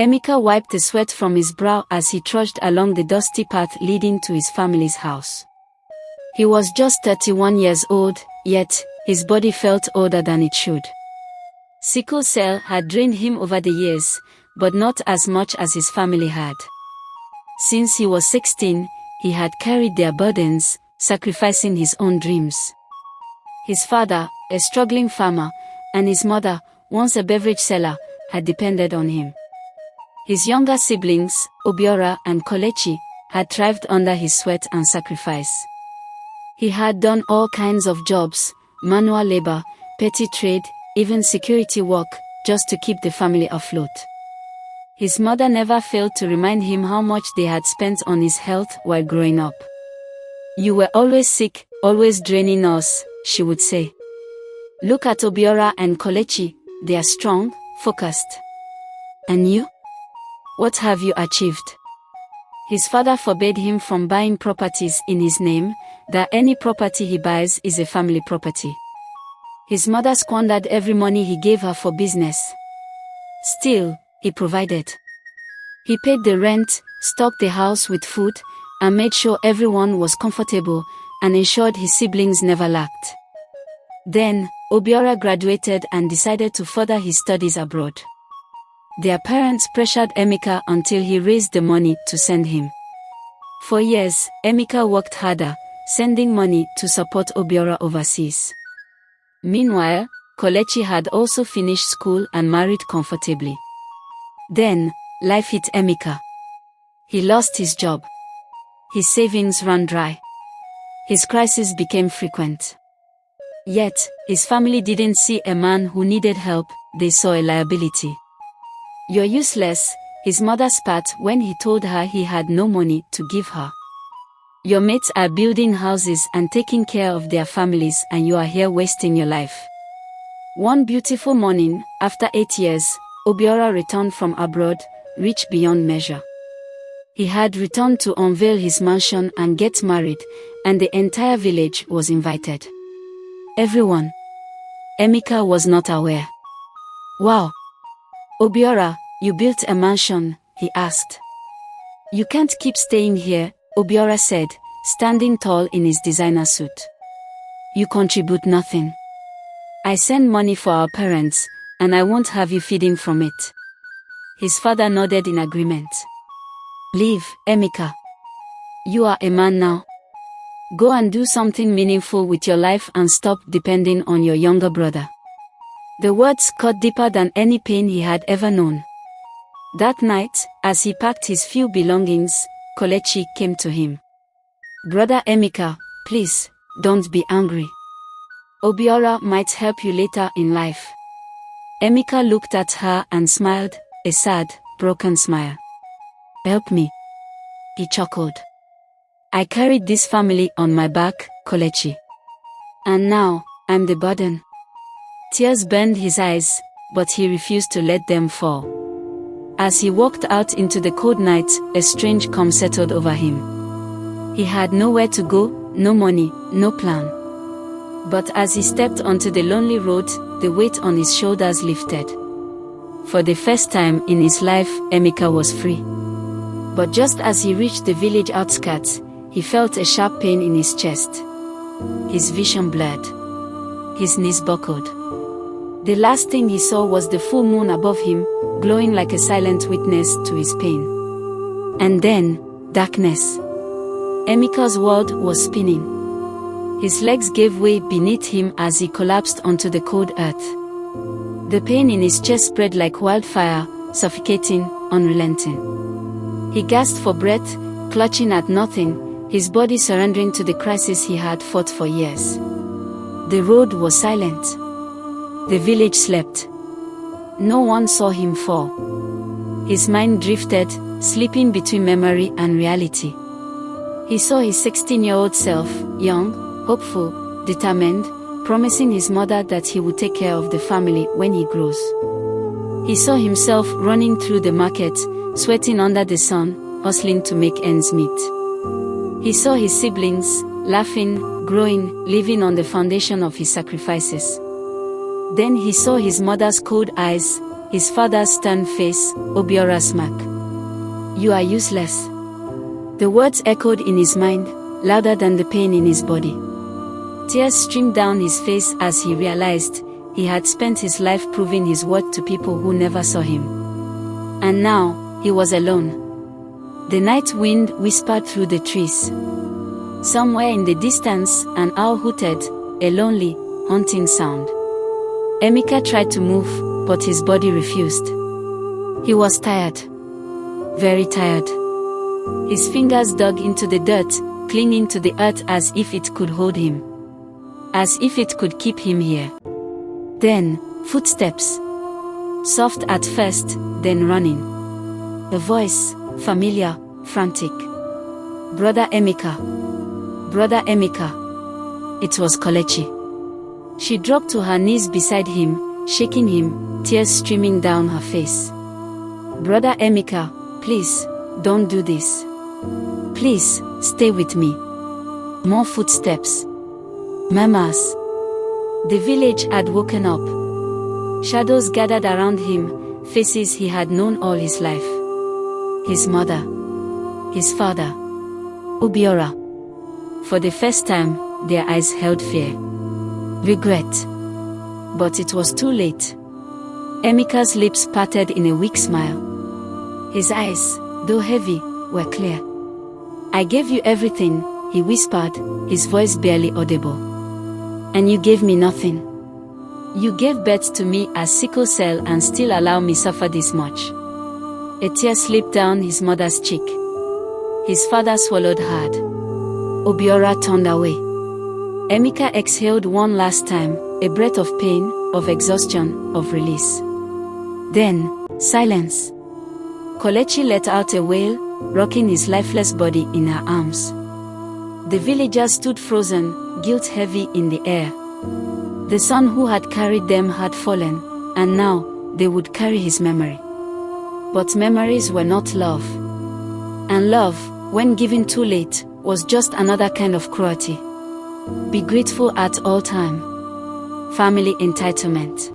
Emeka wiped the sweat from his brow as he trudged along the dusty path leading to his family's house. He was just 31 years old, yet his body felt older than it should. Sickle cell had drained him over the years, but not as much as his family had. Since he was 16, he had carried their burdens, sacrificing his own dreams. His father, a struggling farmer, and his mother, once a beverage seller, had depended on him. His younger siblings, Obiora and Kelechi, had thrived under his sweat and sacrifice. He had done all kinds of jobs, manual labor, petty trade, even security work, just to keep the family afloat. His mother never failed to remind him how much they had spent on his health while growing up. "You were always sick, always draining us," she would say. "Look at Obiora and Kelechi, they are strong, focused. And you? What have you achieved?" His father forbade him from buying properties in his name, that any property he buys is a family property. His mother squandered every money he gave her for business. Still, he provided. He paid the rent, stocked the house with food, and made sure everyone was comfortable, and ensured his siblings never lacked. Then, Obiora graduated and decided to further his studies abroad. Their parents pressured Emeka until he raised the money to send him. For years, Emeka worked harder, sending money to support Obiora overseas. Meanwhile, Kelechi had also finished school and married comfortably. Then, life hit Emeka. He lost his job. His savings ran dry. His crises became frequent. Yet, his family didn't see a man who needed help, they saw a liability. "You're useless," his mother spat when he told her he had no money to give her. "Your mates are building houses and taking care of their families, and you are here wasting your life." One beautiful morning, after 8 years, Obiora returned from abroad, rich beyond measure. He had returned to unveil his mansion and get married, and the entire village was invited. Everyone. Emeka was not aware. "Wow. Obiora, you built a mansion," he asked. "You can't keep staying here," Obiora said, standing tall in his designer suit. "You contribute nothing. I send money for our parents, and I won't have you feeding from it." His father nodded in agreement. "Leave, Emeka. You are a man now. Go and do something meaningful with your life and stop depending on your younger brother." The words cut deeper than any pain he had ever known. That night, as he packed his few belongings, Kelechi came to him. "Brother Emeka, please, don't be angry. Obiora might help you later in life." Emeka looked at her and smiled, a sad, broken smile. "Help me," he chuckled. "I carried this family on my back, Kelechi. And now, I'm the burden." Tears burned his eyes, but he refused to let them fall. As he walked out into the cold night, a strange calm settled over him. He had nowhere to go, no money, no plan. But as he stepped onto the lonely road, the weight on his shoulders lifted. For the first time in his life, Emeka was free. But just as he reached the village outskirts, he felt a sharp pain in his chest. His vision blurred. His knees buckled. The last thing he saw was the full moon above him, glowing like a silent witness to his pain. And then, darkness. Emeka's world was spinning. His legs gave way beneath him as he collapsed onto the cold earth. The pain in his chest spread like wildfire, suffocating, unrelenting. He gasped for breath, clutching at nothing, his body surrendering to the crisis he had fought for years. The road was silent. The village slept. No one saw him fall. His mind drifted, slipping between memory and reality. He saw his 16-year-old self, young, hopeful, determined, promising his mother that he would take care of the family when he grows. He saw himself running through the market, sweating under the sun, hustling to make ends meet. He saw his siblings, laughing, growing, living on the foundation of his sacrifices. Then he saw his mother's cold eyes, his father's stern face, Obiora's smirk. "You are useless." The words echoed in his mind, louder than the pain in his body. Tears streamed down his face as he realized he had spent his life proving his worth to people who never saw him. And now, he was alone. The night wind whispered through the trees. Somewhere in the distance, an owl hooted, a lonely, haunting sound. Emeka tried to move, but his body refused. He was tired. Very tired. His fingers dug into the dirt, clinging to the earth as if it could hold him. As if it could keep him here. Then, footsteps. Soft at first, then running. A voice, familiar, frantic. "Brother Emeka. Brother Emeka." It was Kelechi. She dropped to her knees beside him, shaking him, tears streaming down her face. "Brother Emeka, please, don't do this. Please, stay with me." More footsteps. Murmurs. The village had woken up. Shadows gathered around him, faces he had known all his life. His mother. His father. Obiora. For the first time, their eyes held fear. Regret. But it was too late. Emeka's lips parted in a weak smile. His eyes, though heavy, were clear. "I gave you everything," he whispered, his voice barely audible. "And you gave me nothing. You gave birth to me as sickle cell and still allow me suffer this much." A tear slipped down his mother's cheek. His father swallowed hard. Obiora turned away. Emeka exhaled one last time, a breath of pain, of exhaustion, of release. Then, silence. Kelechi let out a wail, rocking his lifeless body in her arms. The villagers stood frozen, guilt heavy in the air. The son who had carried them had fallen, and now, they would carry his memory. But memories were not love. And love, when given too late, was just another kind of cruelty. Be grateful at all time. Family entitlement.